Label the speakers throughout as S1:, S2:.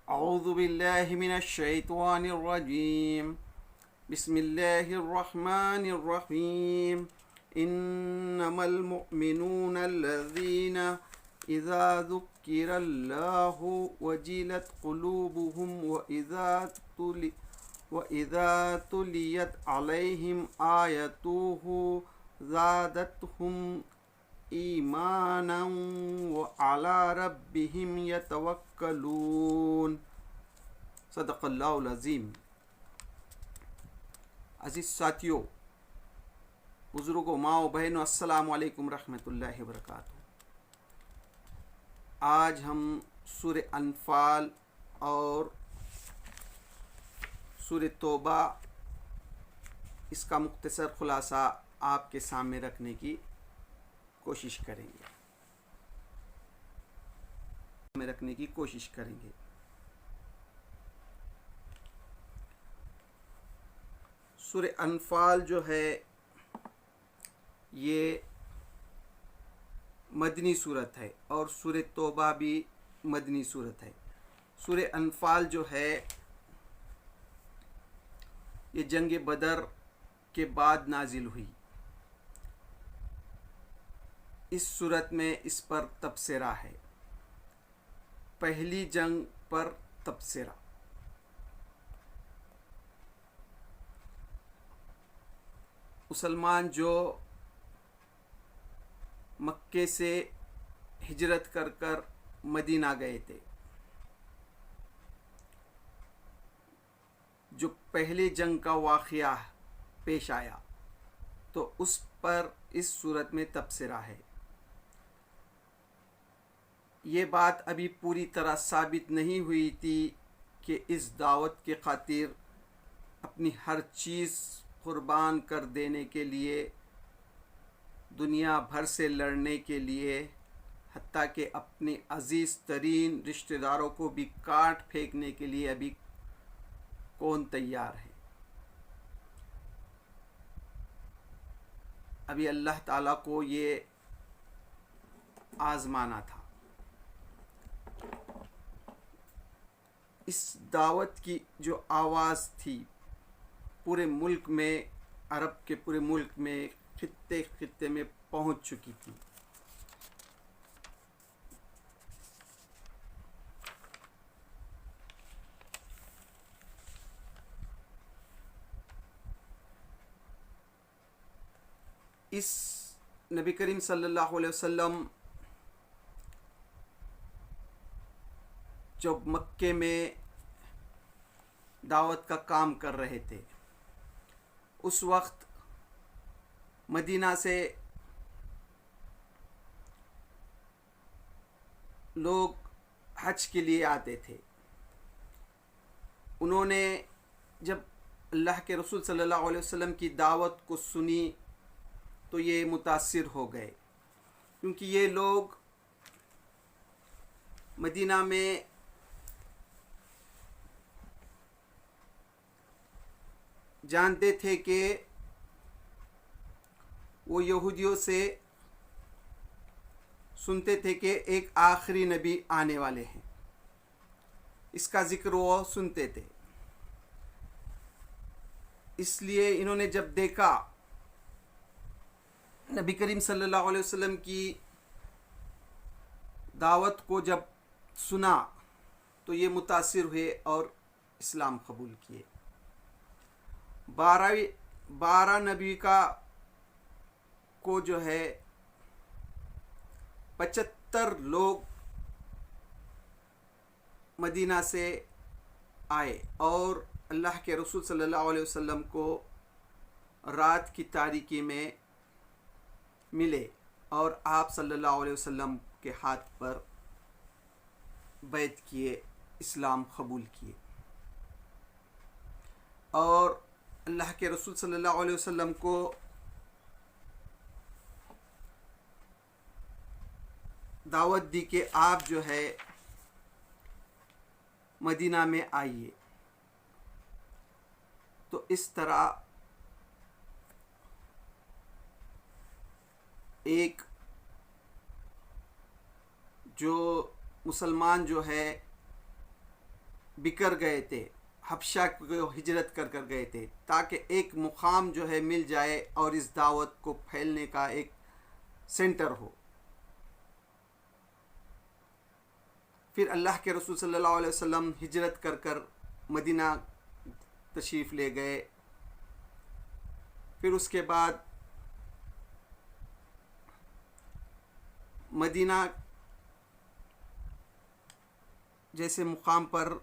S1: अऊज़ु बिल्लाहि मिनश शैतानिर रजीम बिस्मिल्लाहिर रहमानिर रहीम इन्नमल मुमिनूना अल्लज़ीना इज़ा ज़ुक्किरल्लाहु वजिलत क़ुलूबुहुम व इज़ा तुलियत अलैहिम आयतुहु ज़ादतहुम ईमानन व अला रब्बिहिम यतवक्कलून। सदक़ल्लाहुल अज़ीम। अज़ीज़ साथियों, बुज़ुर्गों, माओ बहनों, अस्सलामु अलैकुम रहमतुल्लाहि व बरकातुहू। आज हम सूरह अनफ़ाल और सूरह तौबा इसका मुख्तसर खुलासा आपके सामने रखने की कोशिश करेंगे। सूरह अनफ़ाल जो है ये मदनी सूरत है और सूरह तौबा भी मदनी सूरत है। सूरह अनफ़ाल जो है ये जंग बदर के बाद नाजिल हुई। इस सूरत में इस पर तबसरा है, पहली जंग पर तबसरा। मुसलमान जो मक्के से हिजरत कर कर मदीना गए थे, जो पहली जंग का वाक़या पेश आया, तो उस पर इस सूरत में तबसरा है। ये बात अभी पूरी तरह साबित नहीं हुई थी कि इस दावत के खातिर अपनी हर चीज़ कुर्बान कर देने के लिए, दुनिया भर से लड़ने के लिए, हत्ता कि अपने अज़ीज़ तरीन रिश्तेदारों को भी काट फेंकने के लिए अभी कौन तैयार है। अभी अल्लाह ताला को ये आज़माना था। इस दावत की जो आवाज़ थी पूरे मुल्क में, अरब के पूरे मुल्क में, खित्ते खित्ते में पहुंच चुकी थी। इस नबी करीम सल्लल्लाहु अलैहि वसल्लम जब मक्के में दावत का काम कर रहे थे, उस वक्त मदीना से लोग हज के लिए आते थे। उन्होंने जब अल्लाह के रसूल सल्लल्लाहु अलैहि वसल्लम की दावत को सुनी तो ये मुतासिर हो गए, क्योंकि ये लोग मदीना में जानते थे कि वो यहूदियों से सुनते थे कि एक आखिरी नबी आने वाले हैं, इसका ज़िक्र वो सुनते थे। इसलिए इन्होंने जब देखा, नबी करीम सल्लल्लाहु अलैहि वसल्लम की दावत को जब सुना तो ये मुतासिर हुए और इस्लाम कबूल किए। 12 नबी का को जो है 75 लोग मदीना से आए और अल्लाह के रसूल सल्लल्लाहु अलैहि वसल्लम को रात की तारीकी में मिले और आप सल्लल्लाहु अलैहि वसल्लम के हाथ पर बैत किए, इस्लाम कबूल किए। और अल्लाह के रसूल सल्लल्लाहु अलैहि वसल्लम को दावत दी कि आप जो है मदीना में आइए। तो इस तरह एक जो मुसलमान जो है बिखर गए थे, हबशा को हिजरत कर कर गए थे, ताकि एक मुकाम जो है मिल जाए और इस दावत को फैलने का एक सेंटर हो। फिर अल्लाह के रसूल सल्लल्लाहु अलैहि वसल्लम हिजरत कर कर मदीना तशरीफ़ ले गए। फिर उसके बाद मदीना जैसे मुकाम पर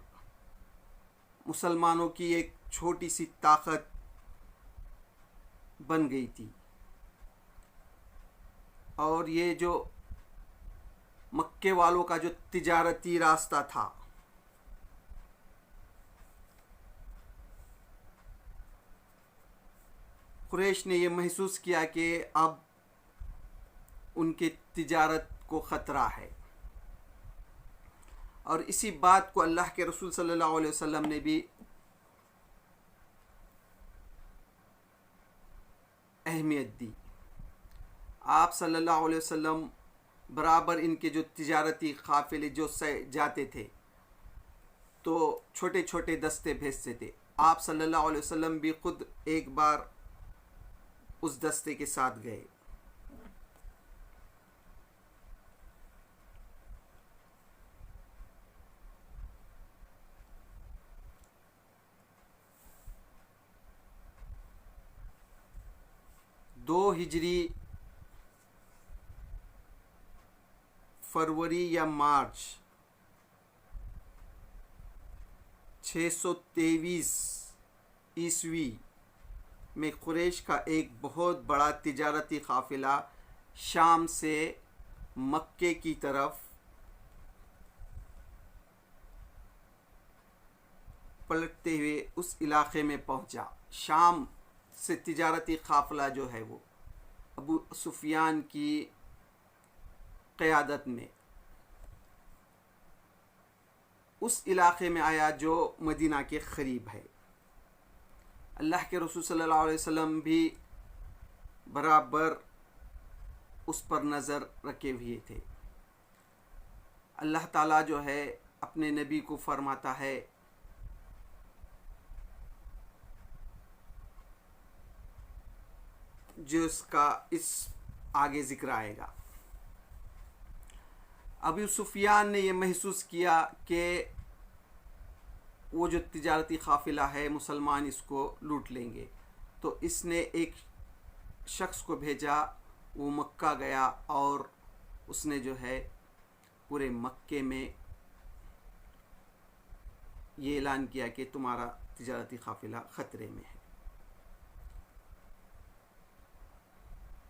S1: मुसलमानों की एक छोटी सी ताकत बन गई थी, और ये जो मक्के वालों का जो तिजारती रास्ता था, कुरैश ने ये महसूस किया कि अब उनके तिजारत को ख़तरा है, और इसी बात को अल्लाह के रसूल सल्लल्लाहु अलैहि वसल्लम ने भी अहमियत दी। आप सल्लल्लाहु अलैहि वसल्लम बराबर इनके जो तिजारती काफ़िले जो जाते थे तो छोटे छोटे दस्ते भेजते थे। आप सल्लल्लाहु अलैहि वसल्लम भी खुद एक बार उस दस्ते के साथ गए। दो हिजरी फरवरी या मार्च 623 ईस्वी में कुरैश का एक बहुत बड़ा तिजारती काफ़िला शाम से मक्के की तरफ पलटते हुए उस इलाके में पहुंचा। शाम से तिजारती काफ़िला जो है वो अबू सुफियान की क़यादत में उस इलाके में आया जो मदीना के क़रीब है। अल्लाह के रसूल सल्लल्लाहु अलैहि वसल्लम भी बराबर उस पर नज़र रखे हुए थे। अल्लाह ताला जो है अपने नबी को फरमाता है, जो इसका इस आगे ज़िक्र आएगा। अबू सुफियान ने यह महसूस किया कि वो जो तिजारती काफ़िला है मुसलमान इसको लूट लेंगे, तो इसने एक शख्स को भेजा। वो मक्का गया और उसने जो है पूरे मक्के में ये ऐलान किया कि तुम्हारा तिजारती काफ़िला ख़तरे में है।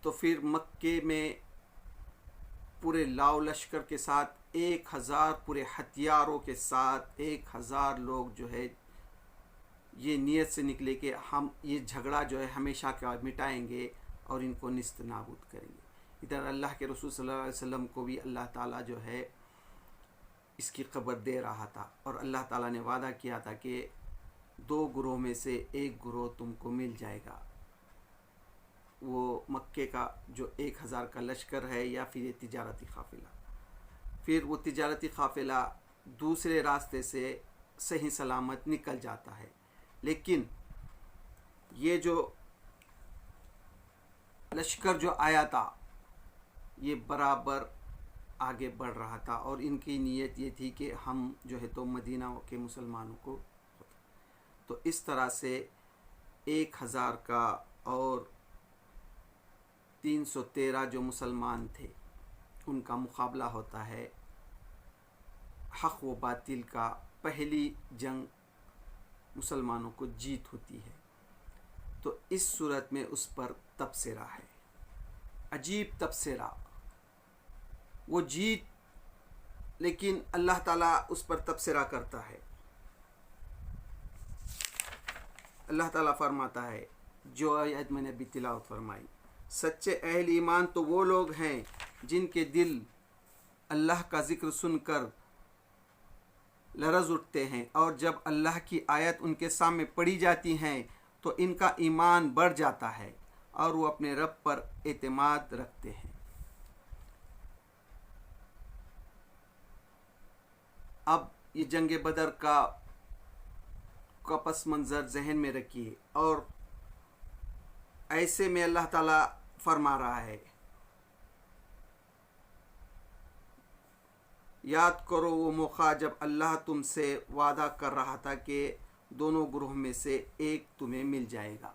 S1: तो फिर मक्के में पूरे लाव लश्कर के साथ 1000 पूरे हथियारों के साथ 1000 लोग जो है ये नीयत से निकले कि हम ये झगड़ा जो है हमेशा का मिटाएंगे और इनको निस्त नाबूद करेंगे। इधर अल्लाह के रसूल सल्लल्लाहु अलैहि वसल्लम को भी अल्लाह ताला जो है इसकी खबर दे रहा था, और अल्लाह ताला ने वादा किया था कि 2 गुरोह में से एक गुरोह तुमको मिल जाएगा। वो मक्के का जो 1000 का लश्कर है या फिर ये तिजारती काफ़िला। फिर वो तिजारती काफ़िला दूसरे रास्ते से सही सलामत निकल जाता है, लेकिन ये जो लश्कर जो आया था ये बराबर आगे बढ़ रहा था, और इनकी नीयत ये थी कि हम जो है तो मदीना के मुसलमानों को, तो इस तरह से 1000 का और 313 जो मुसलमान थे उनका मुकाबला होता है। हक़ व बातिल का पहली जंग मुसलमानों को जीत होती है। तो इस सूरत में उस पर तबसरा है, अजीब तबसरा। वो जीत, लेकिन अल्लाह ताला उस पर तबसरा करता है। अल्लाह ताला फरमाता है, जो आयत मैंने अभी तिलावत फरमाई, सच्चे अहल ईमान तो वो लोग हैं जिनके दिल अल्लाह का ज़िक्र सुनकर लरज़ उठते हैं, और जब अल्लाह की आयत उनके सामने पढ़ी जाती हैं तो इनका ईमान बढ़ जाता है और वो अपने रब पर एतमाद रखते हैं। अब ये जंग बदर का का पस मंज़र जहन में रखिए। और ऐसे में अल्लाह ताला फरमा रहा है, याद करो वो मौका जब अल्लाह तुमसे वादा कर रहा था कि दोनों ग्रोह में से एक तुम्हें मिल जाएगा।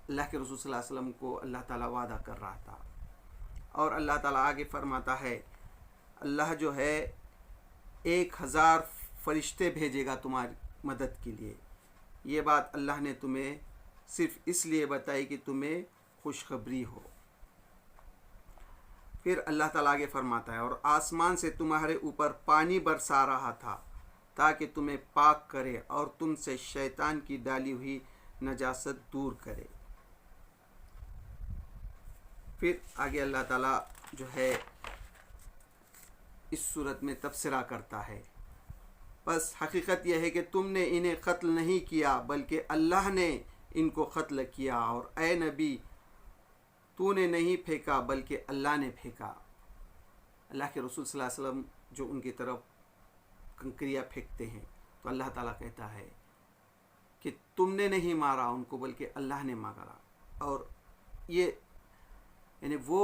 S1: अल्लाह के रसूल सल्लल्लाहु अलैहि वसल्लम को अल्लाह ताला वादा कर रहा था। और अल्लाह ताला आगे फरमाता है, अल्लाह जो है 1000 फरिश्ते भेजेगा तुम्हारी मदद के लिए। ये बात अल्लाह ने तुम्हें सिर्फ इसलिए बताई कि तुम्हें खुशखबरी हो। फिर अल्लाह ताला आगे फरमाता है, और आसमान से तुम्हारे ऊपर पानी बरसा रहा था ताकि तुम्हें पाक करे और तुमसे शैतान की डाली हुई नजासत दूर करे। फिर आगे अल्लाह ताला जो है इस सूरत में तबसरा करता है, बस हकीकत यह है कि तुमने इन्हें क़त्ल नहीं किया बल्कि अल्लाह ने इनको क़त्ल किया, और ए नबी तूने नहीं फेंका बल्कि अल्लाह ने फेंका। अल्लाह के रसूल सल्लल्लाहु अलैहि वसल्लम जो उनकी तरफ कंकरियाँ फेंकते हैं तो अल्लाह ताला कहता है कि तुमने नहीं मारा उनको बल्कि अल्लाह ने मारा। और ये यानी वो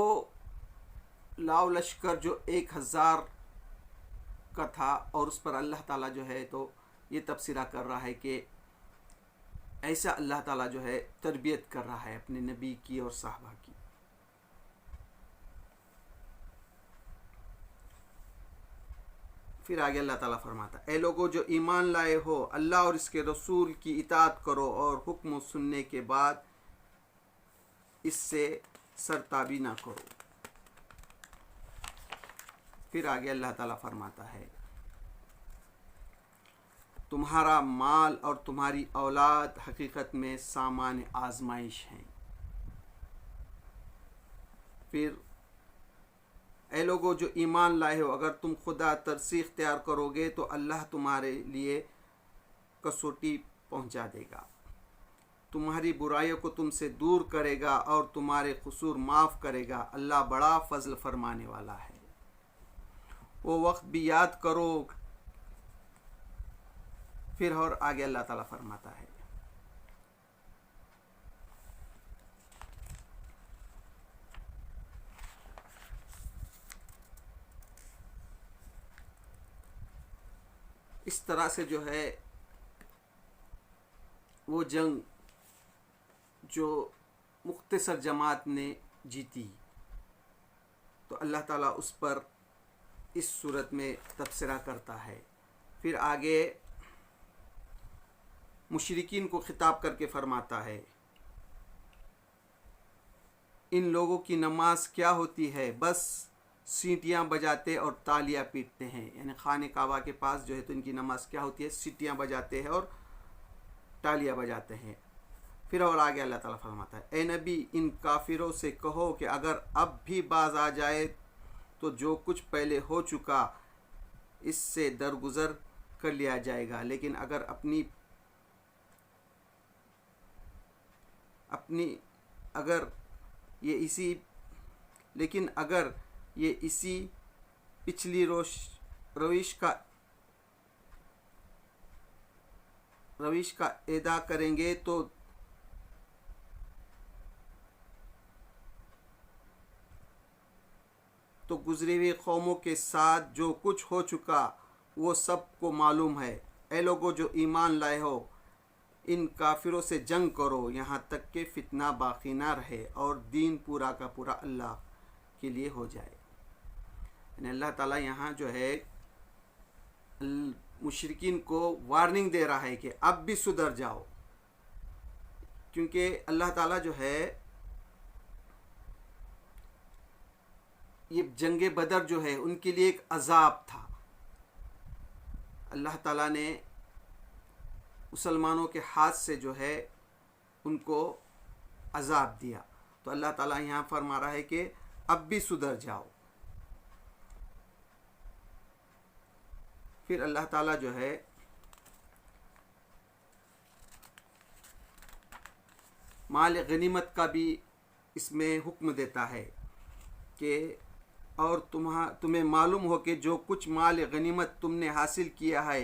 S1: लाव लश्कर जो 1000 का था और उस पर अल्लाह ताला जो है तो ये तबसरा कर रहा है कि ऐसा अल्लाह ताला जो है तरबियत कर रहा है अपने नबी की और साहबा की। फिर आगे अल्लाह ताला फरमाता, ए लोगों जो ईमान लाए हो, अल्लाह और इसके रसूल की इताअत करो और हुक्म सुनने के बाद इससे सरताबी ना करो। फिर आगे अल्लाह ताला फरमाता है, तुम्हारा माल और तुम्हारी औलाद हकीकत में सामान आजमाइश हैं। फिर ए लोगों जो ईमान लाए हो, अगर तुम खुदा तरसी इख्तियार करोगे तो अल्लाह तुम्हारे लिए कसौटी पहुंचा देगा, तुम्हारी बुराइयों को तुमसे दूर करेगा और तुम्हारे कसूर माफ़ करेगा। अल्लाह बड़ा फजल फरमाने वाला है। वो वक्त भी याद करो। फिर और आगे अल्लाह ताला फरमाता है, इस तरह से जो है वो जंग जो मुख्तसर जमात ने जीती तो अल्लाह ताला उस पर इस सूरत में तबसरा करता है। फिर आगे मुशरिकीन को खिताब करके फरमाता है, इन लोगों की नमाज क्या होती है, बस सीटियाँ बजाते और तालियाँ पीटते हैं। यानी खाने काबा के पास जो है तो इनकी नमाज क्या होती है, सीटियाँ बजाते हैं और तालियाँ बजाते हैं। फिर और आगे अल्लाह ताला फरमाता है, ए नबी इन काफिरों से कहो कि अगर अब भी बाज आ जाए तो जो कुछ पहले हो चुका इससे दरगुजर कर लिया जाएगा, लेकिन अगर अगर ये इसी पिछली रविश का अदा करेंगे तो गुजरी हुई कौमों के साथ जो कुछ हो चुका वो सबको मालूम है। ए लोगों जो ईमान लाए हो, इन काफिरों से जंग करो यहाँ तक कि फितना बाकी ना रहे और दीन पूरा का पूरा अल्लाह के लिए हो जाए। यानी अल्लाह ताला यहाँ जो है मुशरिकीन को वार्निंग दे रहा है कि अब भी सुधर जाओ, क्योंकि अल्लाह ताला जो है ये जंगे बदर जो है उनके लिए एक अजाब था। अल्लाह ताला ने मुसलमानों के हाथ से जो है उनको अजाब दिया, तो अल्लाह ताला यहाँ फरमा रहा है कि अब भी सुधर जाओ। फिर अल्लाह ताला जो है माल गनीमत का भी इसमें हुक्म देता है कि और तुम्हें मालूम हो कि जो कुछ माल गनीमत तुमने हासिल किया है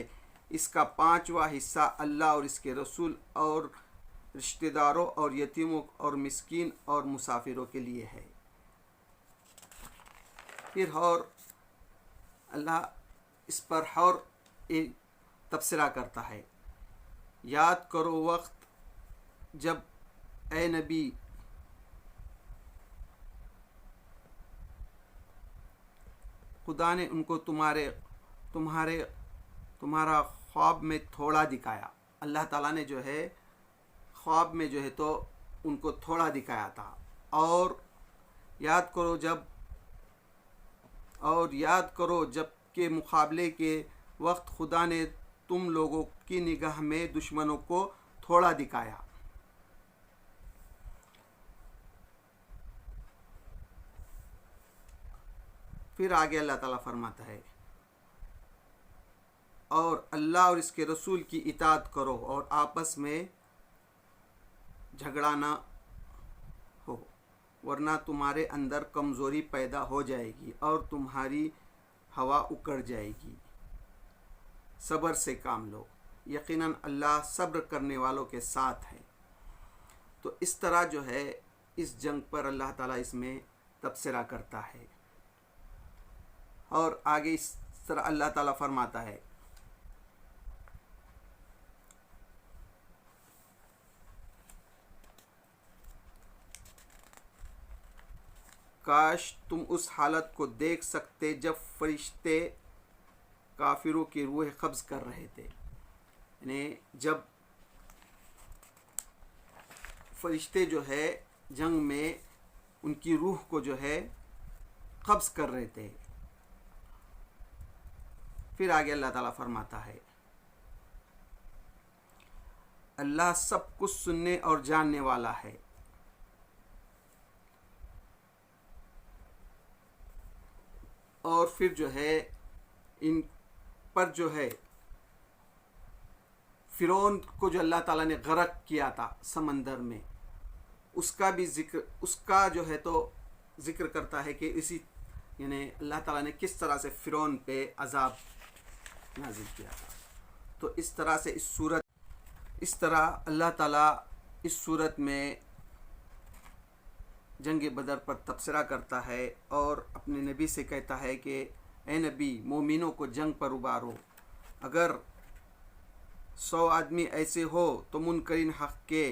S1: इसका 5वां हिस्सा अल्लाह और इसके रसूल और रिश्तेदारों और यतीमों और मिस्कीन और मुसाफिरों के लिए है। फिर और अल्लाह इस पर और एक तबसरा करता है, याद करो वक्त जब ए नबी खुदा ने उनको तुम्हारा ख्वाब में थोड़ा दिखाया। अल्लाह ताला ने जो है ख्वाब में जो है तो उनको थोड़ा दिखाया था। और याद करो जब के मुकाबले के वक्त खुदा ने तुम लोगों की निगाह में दुश्मनों को थोड़ा दिखाया। फिर आगे अल्लाह ताला फरमाता है, और अल्लाह और इसके रसूल की इताअत करो और आपस में झगड़ा ना हो, वरना तुम्हारे अंदर कमज़ोरी पैदा हो जाएगी और तुम्हारी हवा उकड़ जाएगी। सब्र से काम लो, यकीनन अल्लाह सब्र करने वालों के साथ है। तो इस तरह जो है इस जंग पर अल्लाह ताला इसमें तबसरा करता है। और आगे इस तरह अल्लाह ताला फरमाता है, काश तुम उस हालत को देख सकते जब फरिश्ते काफिरों की रूह कब्ज़ कर रहे थे। यानी जब फरिश्ते जो है जंग में उनकी रूह को जो है कब्ज़ कर रहे थे। फिर आगे अल्लाह ताला फरमाता है, अल्लाह सब कुछ सुनने और जानने वाला है। और फिर जो है इन पर जो है फ़िरौन को जो अल्लाह ताला ने गर्क किया था समंदर में, उसका भी उसका जो है तो ज़िक्र करता है कि इसी यानी अल्लाह ताला ने किस तरह से फ़िरौन पे अज़ाब नाज़िल किया था। तो इस तरह अल्लाह ताला इस सूरत में जंग बदर पर तबसरा करता है और अपने नबी से कहता है कि ए नबी, मोमिनों को जंग पर उबारो। अगर 100 आदमी ऐसे हो तो मुनकरीन हक़ के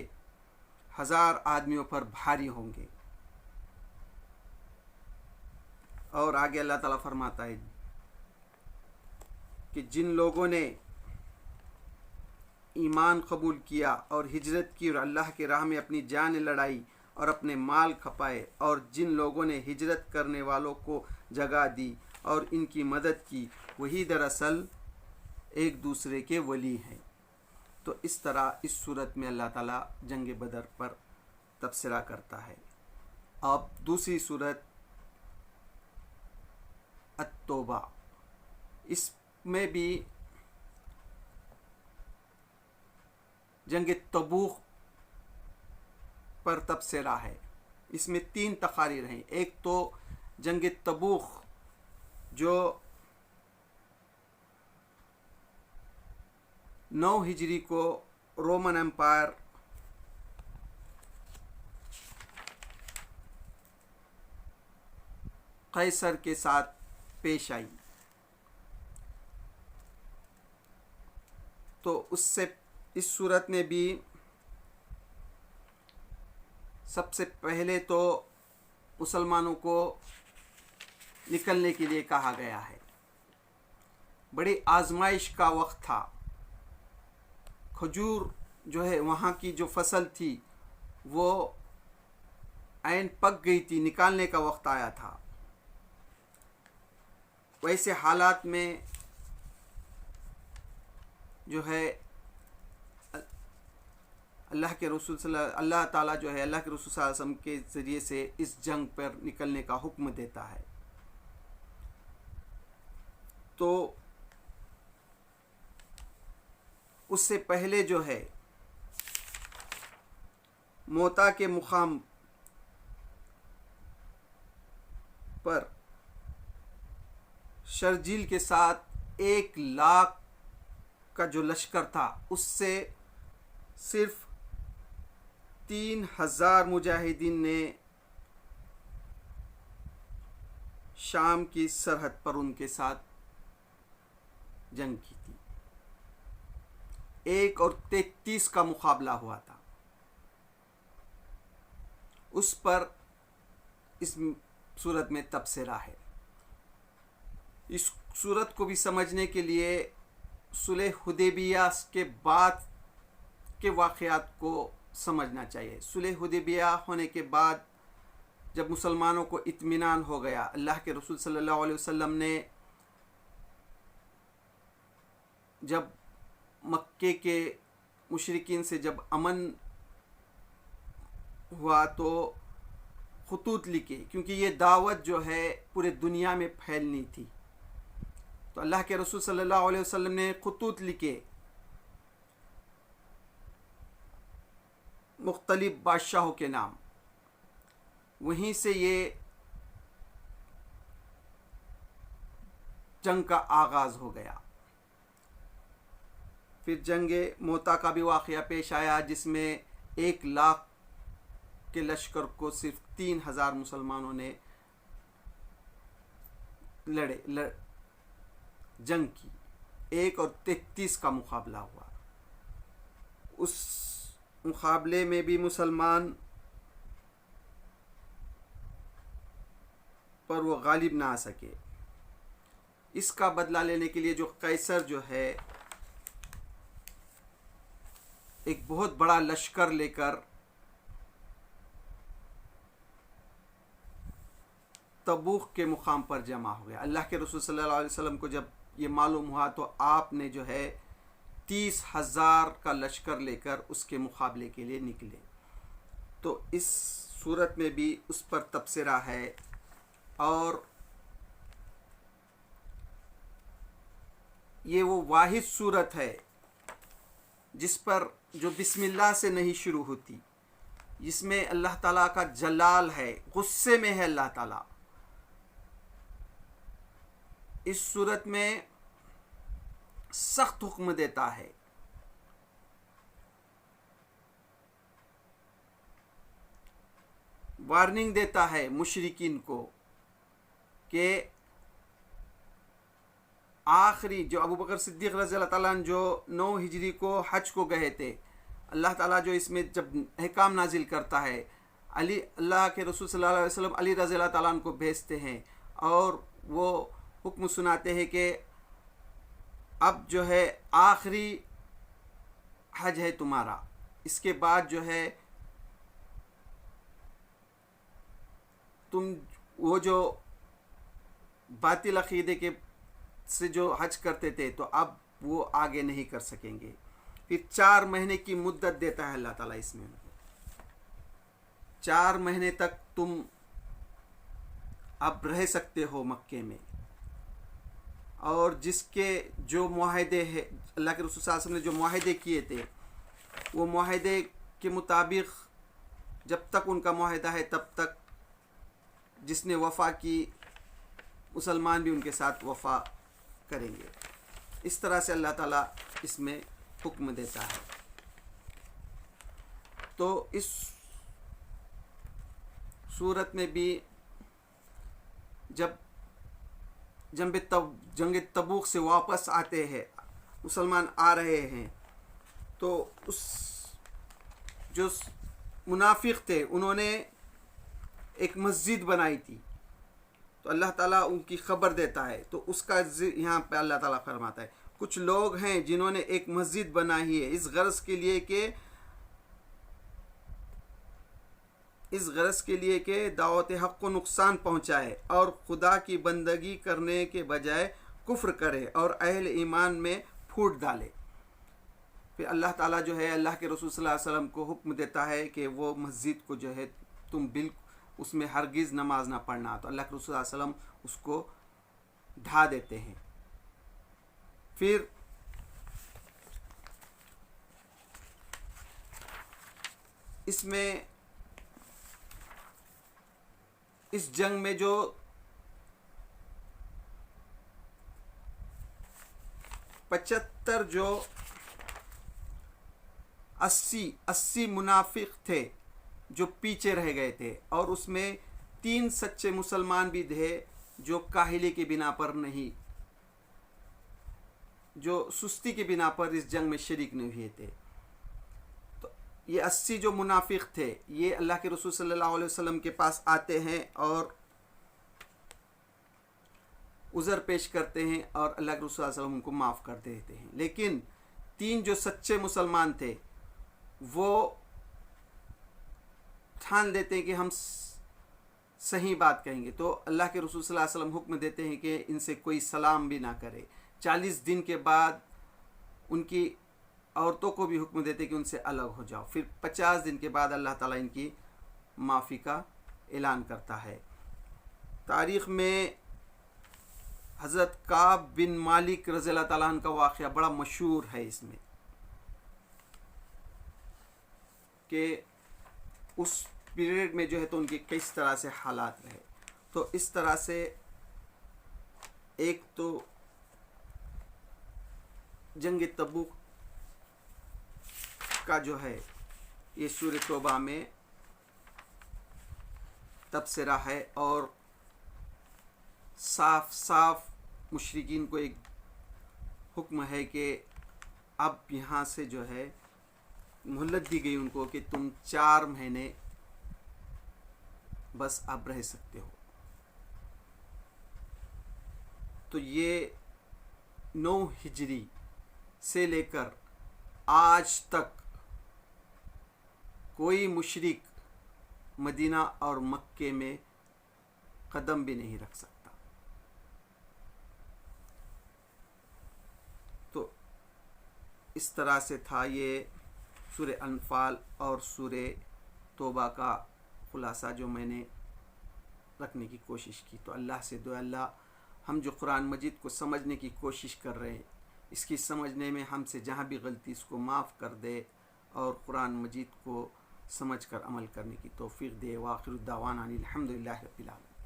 S1: 1000 आदमियों पर भारी होंगे। और आगे अल्लाह ताला फरमाता है कि जिन लोगों ने ईमान कबूल किया और हिजरत की और अल्लाह के राह में अपनी जान लड़ाई और अपने माल खपाए, और जिन लोगों ने हिजरत करने वालों को जगह दी और इनकी मदद की, वही दरअसल एक दूसरे के वली हैं। तो इस तरह इस सूरत में अल्लाह ताला जंग बदर पर तबसरा करता है। अब दूसरी सूरत अत-तौबा, इसमें भी जंग तबूक पर तबसरा है। इसमें 3 तकारीर हैं। एक तो जंग तबूक जो 9 हिजरी को रोमन एम्पायर कैसर के साथ पेश आई। तो उससे इस सूरत में भी सबसे पहले तो मुसलमानों को निकलने के लिए कहा गया है। बड़ी आजमाइश का वक्त था। खजूर जो है वहाँ की जो फसल थी वो ऐन पक गई थी, निकालने का वक्त आया था। वैसे हालात में जो है अल्लाह ताला जो है अल्लाह के रसूल सल्लल्लाहु अलैहि वसल्लम के ज़रिए से इस जंग पर निकलने का हुक्म देता है। तो उससे पहले जो है मोता के मुकाम पर शर्जील के साथ 1 लाख का जो लश्कर था उससे सिर्फ 3000 मुजाहिदीन ने शाम की सरहद पर उनके साथ जंग की थी। 1 और 33 का मुकाबला हुआ था। उस पर इस सूरत में तबसरा है। इस सूरत को भी समझने के लिए सुलह हुदैबिया के बाद के वाक़यात को समझना चाहिए। सुलह हुदैबिया होने के बाद जब मुसलमानों को इत्मीनान हो गया, अल्लाह के रसूल सल्लल्लाहु अलैहि वसल्लम ने जब मक्के के मुशरिकीन से जब अमन हुआ तो खुतूत लिखे, क्योंकि ये दावत जो है पूरे दुनिया में फैलनी थी। तो अल्लाह के रसूल सल्लल्लाहु अलैहि वसल्लम ने खुतूत लिखे मुख्तलिफ बादशाहों के नाम। वहीं से ये जंग का आगाज़ हो गया। फिर जंगे मोता का भी वाक़या पेश आया, जिसमें 1 लाख के लश्कर को सिर्फ 3000 मुसलमानों ने जंग की। 1 और 33 का मुकाबला हुआ। उस मुकाबले में भी मुसलमान पर वो गालिब ना आ सके। इसका बदला लेने के लिए जो कैसर जो है एक बहुत बड़ा लश्कर लेकर तबूक के मुकाम पर जमा हो गया। अल्लाह के रसूल सल्लल्लाहु अलैहि वसल्लम को जब ये मालूम हुआ तो आपने जो है 30,000 का लश्कर लेकर उसके मुकाबले के लिए निकले। तो इस सूरत में भी उस पर तबसरा है। और ये वो वाहिद सूरत है जिस पर जो बिस्मिल्लाह से नहीं शुरू होती, जिसमें अल्लाह ताला का जलाल है, गुस्से में है अल्लाह ताला। इस सूरत में सख्त हुक्म देता है। वार्निंग देता है मुशरिकीन को कि आखिरी जो अबू बकर सिद्दीक़ रज़ी अल्लाह ताला अन्हु जो 9 हिजरी को हज को गए थे, अल्लाह ताला जो इसमें जब अहकाम नाजिल करता है, अली अल्लाह के रसूल सल्लल्लाहु अलैहि वसल्लम अली रज़ी अल्लाह ताला अन्हु को भेजते हैं और वो हुक्म सुनाते हैं कि अब जो है आखिरी हज है तुम्हारा, इसके बाद जो है तुम वो जो बातिल अक़ीदे के से जो हज करते थे तो अब वो आगे नहीं कर सकेंगे। फिर 4 महीने की मुद्दत देता है अल्लाह ताला इसमें। 4 महीने तक तुम अब रह सकते हो मक्के में। और जिसके जो मुआहदे है, अल्लाह के रसूल सल्लल्लाहु अलैहि वसल्लम ने जो मुआहदे किए थे, वो मुआहदे के मुताबिक जब तक उनका मुआहदा है तब तक जिसने वफ़ा की, मुसलमान भी उनके साथ वफ़ा करेंगे। इस तरह से अल्लाह ताला इसमें हुक्म देता है। तो इस सूरत में भी जब जंग तबूक से वापस आते हैं, मुसलमान आ रहे हैं, तो उस जो मुनाफिक थे उन्होंने एक मस्जिद बनाई थी, तो अल्लाह ताला उनकी ख़बर देता है। तो उसका यहाँ पे अल्लाह ताला फरमाता है कुछ लोग हैं जिन्होंने एक मस्जिद बनाई है इस गरज के लिए कि दावत हक़ को नुकसान पहुँचाए और खुदा की बंदगी करने के बजाय कुफ्र करे और अहल ईमान में फूट डाले। फिर अल्लाह ताला जो है अल्लाह के रसूल सल्लल्लाहु अलैहि वसल्लम को हुक्म देता है कि वो मस्जिद को जो है तुम उसमें हरगिज़ नमाज ना पढ़ना। तो अल्लाह के रसूल सल्लल्लाहु अलैहि वसल्लम उसको ढा देते हैं। फिर इसमें इस जंग में जो 75 जो 80 मुनाफिक थे जो पीछे रह गए थे, और उसमें 3 सच्चे मुसलमान भी थे जो काहिली की बिना पर नहीं, जो सुस्ती की बिना पर इस जंग में शरीक नहीं हुए थे। तो ये 80 जो मुनाफिक थे, ये अल्लाह के रसूल सल्लल्लाहु अलैहि वसल्लम के पास आते हैं और उज़र पेश करते हैं और अल्लाह के रसूल सल्लल्लाहु अलैहि वसल्लम उनको माफ़ कर देते हैं। लेकिन 3 जो सच्चे मुसलमान थे वो ठान लेते हैं कि हम सही बात कहेंगे, तो अल्लाह के रसूल सल्लल्लाहु अलैहि वसल्लम हुक्म देते हैं कि इनसे कोई सलाम भी ना करे। 40 दिन के बाद उनकी औरतों को भी हुक्म देते कि उनसे अलग हो जाओ। फिर 50 दिन के बाद अल्लाह ताला इनकी माफ़ी का ऐलान करता है। तारीख़ में हज़रत काब बिन मालिक रज़ियल्लाहु ताला अन्हु का वाक़या बड़ा मशहूर है इसमें, कि उस पीरियड में जो है तो उनके किस तरह से हालात रहे। तो इस तरह से एक तो जंग तबूक का जो है ये सूरह तौबा में तबसरा है, और साफ साफ मुशरिकीन को एक हुक्म है कि अब यहाँ से जो है मोहलत दी गई उनको कि तुम 4 महीने बस अब रह सकते हो। तो ये 9 हिजरी से लेकर आज तक कोई मुशरिक मदीना और मक्के में कदम भी नहीं रख सकता। तो इस तरह से था ये सूरह अनफाल और सूरह तौबा का खुलासा जो मैंने रखने की कोशिश की। तो अल्लाह से दुआ, अल्लाह हम जो कुरान मजीद को समझने की कोशिश कर रहे हैं, इसकी समझने में हमसे जहाँ भी गलती इसको माफ़ कर दे और कुरान मजीद को समझ कर अमल करने की तौफीक दे। व आखिर दावाना अनिल हम्दुलिल्लाहि रब्बिल आलमीन।